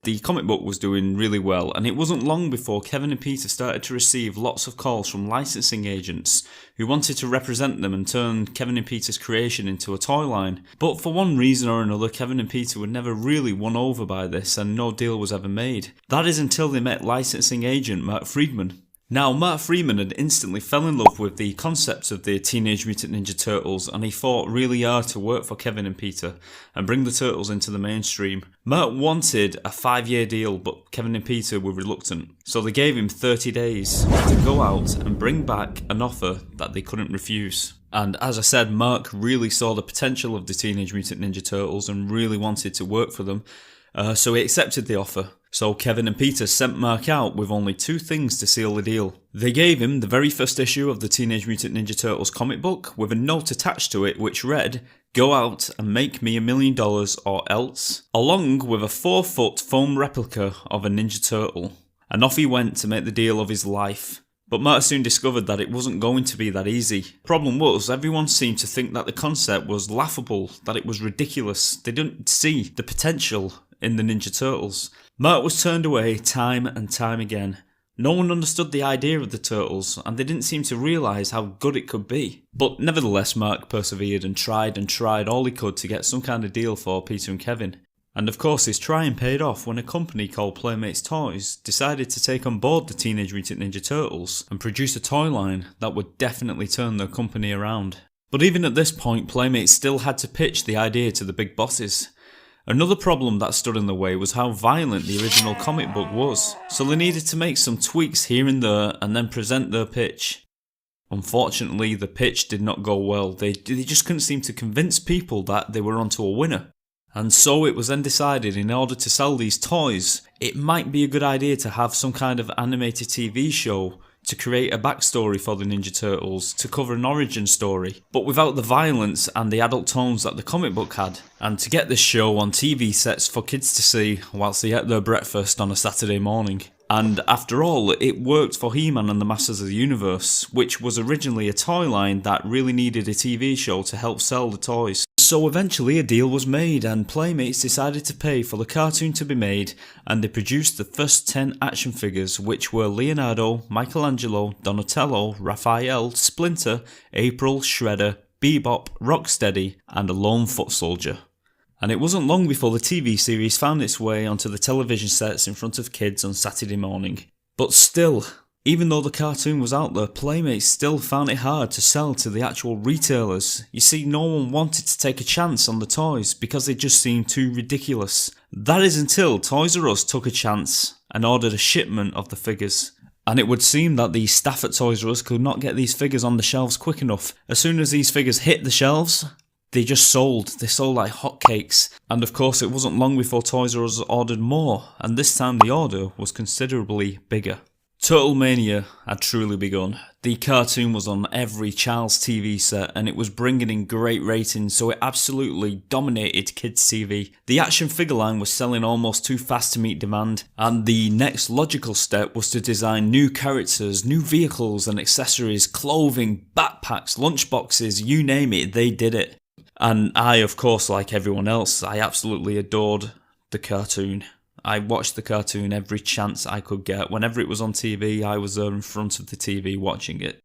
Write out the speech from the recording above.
The comic book was doing really well, and it wasn't long before Kevin and Peter started to receive lots of calls from licensing agents who wanted to represent them and turn Kevin and Peter's creation into a toy line. But for one reason or another, Kevin and Peter were never really won over by this, and no deal was ever made. That is until they met licensing agent Mark Friedman. Now, Mark Freeman had instantly fell in love with the concept of the Teenage Mutant Ninja Turtles, and he fought really hard to work for Kevin and Peter and bring the Turtles into the mainstream. Mark wanted a 5-year deal, but Kevin and Peter were reluctant, so they gave him 30 days to go out and bring back an offer that they couldn't refuse. And as I said, Mark really saw the potential of the Teenage Mutant Ninja Turtles and really wanted to work for them, so he accepted the offer. So Kevin and Peter sent Mark out with only 2 things to seal the deal. They gave him the very first issue of the Teenage Mutant Ninja Turtles comic book with a note attached to it which read, "Go out and make me $1 million or else," along with a 4-foot foam replica of a Ninja Turtle. And off he went to make the deal of his life. But Mark soon discovered that it wasn't going to be that easy. Problem was, everyone seemed to think that the concept was laughable, that it was ridiculous. They didn't see the potential in the Ninja Turtles. Mark was turned away time and time again. No one understood the idea of the Turtles, and they didn't seem to realise how good it could be. But nevertheless, Mark persevered and tried all he could to get some kind of deal for Peter and Kevin. And of course his trying paid off when a company called Playmates Toys decided to take on board the Teenage Mutant Ninja Turtles and produce a toy line that would definitely turn their company around. But even at this point, Playmates still had to pitch the idea to the big bosses. Another problem that stood in the way was how violent the original comic book was, so they needed to make some tweaks here and there and then present their pitch. Unfortunately, the pitch did not go well. They just couldn't seem to convince people that they were onto a winner. And so it was then decided, in order to sell these toys, it might be a good idea to have some kind of animated TV show to create a backstory for the Ninja Turtles, to cover an origin story, but without the violence and the adult tones that the comic book had, and to get this show on TV sets for kids to see whilst they ate their breakfast on a Saturday morning. And after all, it worked for He-Man and the Masters of the Universe, which was originally a toy line that really needed a TV show to help sell the toys. So eventually a deal was made, and Playmates decided to pay for the cartoon to be made, and they produced the first 10 action figures, which were Leonardo, Michelangelo, Donatello, Raphael, Splinter, April, Shredder, Bebop, Rocksteady, and a lone foot soldier. And it wasn't long before the TV series found its way onto the television sets in front of kids on Saturday morning. But still, even though the cartoon was out there, Playmates still found it hard to sell to the actual retailers. You see, no one wanted to take a chance on the toys because they just seemed too ridiculous. That is until Toys R Us took a chance and ordered a shipment of the figures. And it would seem that the staff at Toys R Us could not get these figures on the shelves quick enough. As soon as these figures hit the shelves, they just sold. They sold like hotcakes. And of course it wasn't long before Toys R Us ordered more, and this time the order was considerably bigger. Turtle Mania had truly begun. The cartoon was on every child's TV set and it was bringing in great ratings, so it absolutely dominated kids' TV. The action figure line was selling almost too fast to meet demand, and the next logical step was to design new characters, new vehicles and accessories, clothing, backpacks, lunchboxes, you name it, they did it. And I, of course, like everyone else, I absolutely adored the cartoon. I watched the cartoon every chance I could get. Whenever it was on TV, I was there in front of the TV watching it.